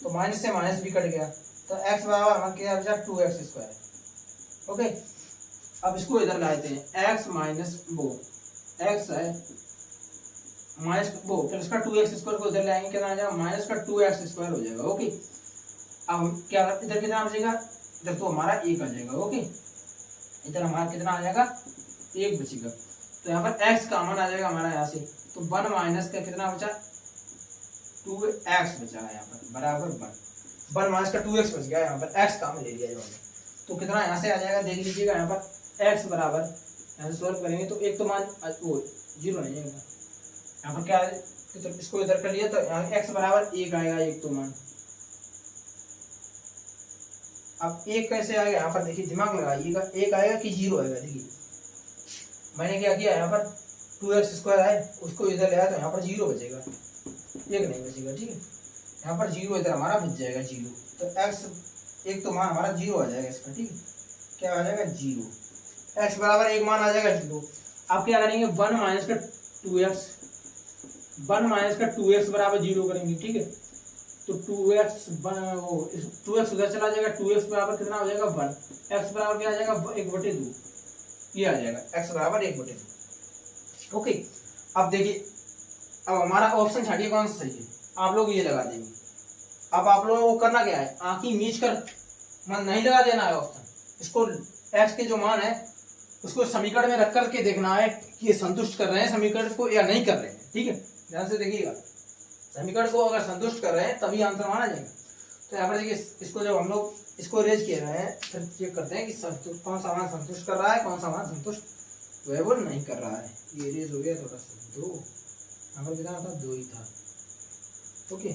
तो माइनस से माइनस भी कट गया, तो x बराबर हमारा क्या बचा 2x स्क्वायर, ओके। अब इसको इधर लाते हैं, x माइनस वो x है माइनस वो फिर इसका 2x स्क्वायर को इधर लाएंगे, कितना आ जाएगा माइनस का 2x स्क्वायर हो जाएगा, ओके। अब क्या इधर कितना बचेगा, इधर तो हमारा 1 आ जाएगा, ओके। इधर हमारा कितना आ जाएगा 1 बचेगा, तो यहाँ पर x का मान आ जाएगा हमारा यहाँ से, तो 1 माइनस का कितना बचा 2x बचा है यहाँ पर बराबर 1 माइनस का 2x बच गया, यहाँ पर x का मान ले लिया जाएगा, तो कितना यहाँ से आ जाएगा देख लीजिएगा, यहाँ पर x बराबर यहाँ से सॉल्व करेंगे तो एक तो मान वो 0 नहीं आएगा, यहाँ पर क्या है तो इसको इधर कर लिया, तो यहाँ x बराबर 1 आएगा, एक तो मान। अब 1 कैसे आएगा, यहाँ पर देखिए दिमाग लगाइएगा, 1 आएगा कि 0 आएगा, देखिए मैंने क्या किया, यहाँ पर 2x स्क्वायर है उसको इधर ले आया, तो यहाँ पर 0 बचेगा, 1 नहीं बचेगा, ठीक है। यहाँ पर 0 इधर हमारा बच जाएगा 0, तो x एक तो मान हमारा 0 आ जाएगा इसका, ठीक है। क्या आ जाएगा 0, x बराबर 1 मान आ जाएगा 0। अब क्या करेंगे 1 माइनस का 2x, 1 माइनस का 2x बराबर 0 करेंगे, ठीक है। तो 2x उधर चला जाएगा, 2x बराबर कितना हो जाएगा 1, x बराबर क्या आ जाएगा 1/2, ये आ जाएगा x बराबर 1/2, ओके। अब देखिए अब हमारा ऑप्शन छाटिए कौन सा सही है, आप लोग ये लगा देंगे। अब आप लोगों को करना क्या है, आंखें मीच कर मन नहीं लगा देना है ऑप्शन, इसको x के जो मान है उसको समीकरण में रख करके देखना है कि ये संतुष्ट कर रहे हैं समीकरण को या नहीं कर रहे हैं, ठीक है। ध्यान से देखिएगा, समीकरण को अगर संतुष्ट कर रहे हैं तभी आंसर माना जाएगा। तो यहाँ पर देखिए इसको जब हम लोग इसको रेज किए रहे हैं, फिर चेक करते हैं कि कौन सा मान संतुष्ट कर रहा है, कौन सा मान संतुष्ट जो है वो नहीं कर रहा है। ये रेज हो गया थोड़ा सा 2, यहाँ पर कितना था 2 ही था, ओके।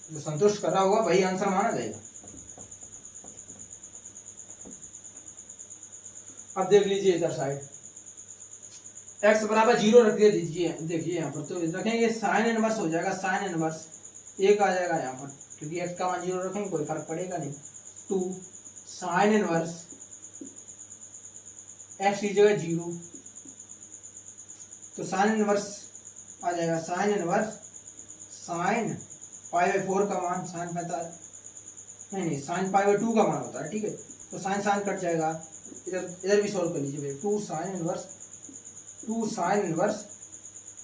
जो संतुष्ट कर रहा होगा वही आंसर माना जाएगा। अब देख लीजिए इधर साइड x बराबर 0 रख दे दीजिए, देखिए यहाँ पर तो रखेंगे साइन इनवर्स हो जाएगा, साइन इनवर्स 1 आ जाएगा यहाँ पर, क्योंकि x का मान 0 रखेंगे कोई फर्क पड़ेगा नहीं। 2 साइन इनवर्स x की जगह 0, तो साइन इनवर्स आ जाएगा, साइन इनवर्स साइन π/4 का मान, साइन 45 नहीं साइन π/2 का मान होता है, ठीक है। तो साइन साइन कट जाएगा, इधर भी सॉल्व कर लीजिए, 2 साइन इनवर्स तो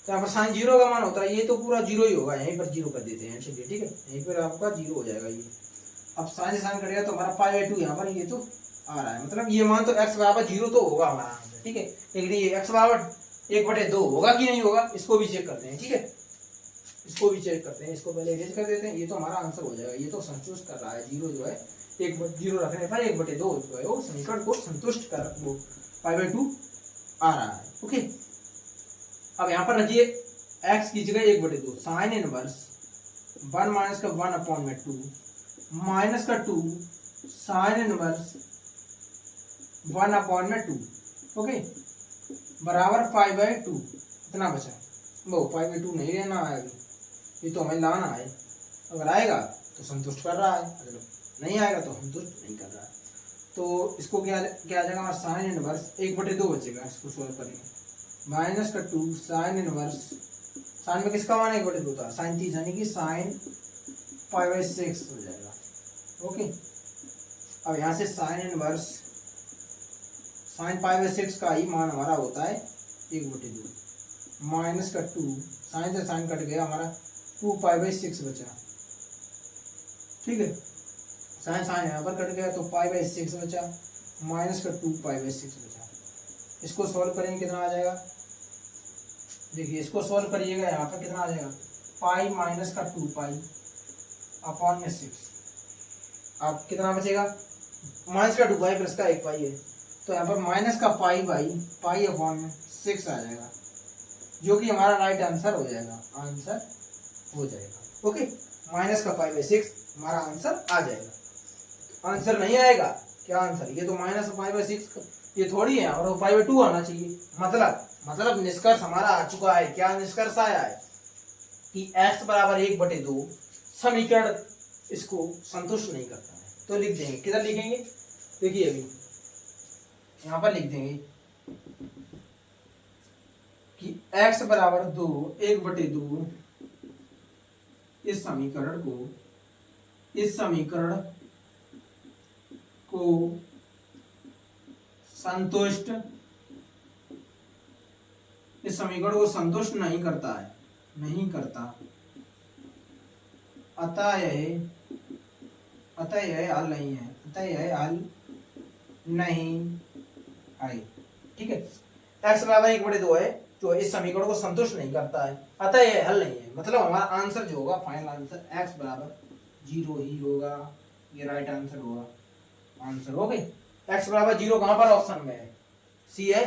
यहाँ पर साइन 0 का मान होता है, ये तो पूरा 0 ही होगा, यहीं पर 0 कर देते हैं, चलिए ठीक है, यहीं पर आपका 0 हो जाएगा ये। अब साइन से साइन कटेगा तो हमारा π/2 यहाँ पर ये तो आ रहा है, मतलब ये मान तो x बराबर 0 तो होगा हमारा आंसर, ठीक है। लेकिन ये x बराबर 1/2 होगा कि नहीं होगा इसको भी चेक करते हैं, ठीक है। इसको भी चेक करते हैं, इसको पहले इरेज कर देते हैं। ये तो हमारा आंसर हो जाएगा, ये तो संतुष्ट कर रहा है, जीरो जो है जीरो रखने पर 1/2 जो है वो समीकरण को संतुष्ट कर वो π/2 आ रहा है। ओके, अब यहाँ पर रखिए x की जगह 1/2 साइन इनवर्स 1 माइनस का 1/2 माइनस का 2 साइन इनवर्स 1/2 ओके बराबर 5/2। इतना बचा वो 5/2 नहीं रहना है अभी, ये तो हमें लाना है। अगर आएगा तो संतुष्ट कर रहा है, अगर नहीं आएगा तो संतुष्ट नहीं कर रहा है। तो इसको क्या क्या आ जाएगा हमारा साइन इनवर्स 1/2 बचेगा, इसको सोल्व करेंगे। माइनस का 2 साइन इनवर्स, साइन में किसका मान 1/2 था, साइन थीटा यानी कि साइन π/6 हो जाएगा। ओके, अब यहाँ से साइन इनवर्स साइन π/6 का ही मान हमारा होता है 1/2 माइनस का 2 साइन से साइन कट गया हमारा 2π/6 बचा। ठीक है, साइन साइन यहाँ पर कट गया तो π/6 बचा माइनस का 2π/6 बचा। इसको सॉल्व करेंगे कितना आ जाएगा, देखिए इसको सॉल्व करिएगा, यहाँ पर कितना आ जाएगा पाई माइनस का 2π/6। अब कितना बचेगा, माइनस का 2π प्लस का 1π है, तो यहाँ पर माइनस का π/6 आ जाएगा, जो कि हमारा राइट आंसर हो जाएगा, आंसर हो जाएगा। ओके, माइनस का π/6 हमारा आंसर आ जाएगा। आंसर नहीं आएगा, क्या आंसर, ये तो माइनस π/6 ये थोड़ी है, और π/2 आना चाहिए। मतलब निष्कर्ष हमारा आ चुका है। क्या निष्कर्ष आया है कि x बराबर 1/2 समीकरण इसको संतुष्ट नहीं करता है। तो लिख देंगे, किधर लिखेंगे, देखिए अभी यहाँ पर लिख देंगे कि x बराबर 2 1/2 इस समीकरण को संतुष्ट नहीं करता है, नहीं करता, अतः यह हल नहीं है, अतः यह हल नहीं है। ठीक है, x बराबर 1/2 है जो इस समीकरण को संतुष्ट नहीं करता है, अतः यह हल नहीं है। मतलब हमारा आंसर जो होगा, फाइनल आंसर x बराबर 0 ही होगा, ये राइट आंसर होगा, आंसर हो गई। x बराबर 0 कहाँ पर ऑप्शन में है, सी है,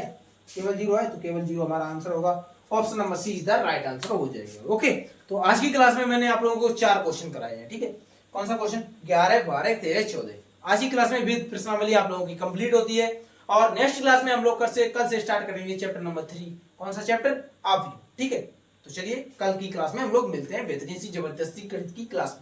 केवल 0 है तो केवल 0 हमारा आंसर होगा। Option number C is the right answer हो जाएगा। ओके, तो आज की क्लास में मैंने आप लोगों को 4 क्वेश्चन कराए हैं। ठीक है, कौन सा क्वेश्चन, 11 12 13 14। आज की क्लास में विविध प्रश्नावली आप लोगों की कंप्लीट होती है, और नेक्स्ट क्लास में हम लोग कल से स्टार्ट करेंगे चैप्टर नंबर 3। कौन सा चैप्टर, आप। ठीक है, तो चलिए कल की क्लास में हम लोग मिलते हैं बेहतरीन सी जबरदस्ती गणित की क्लास में।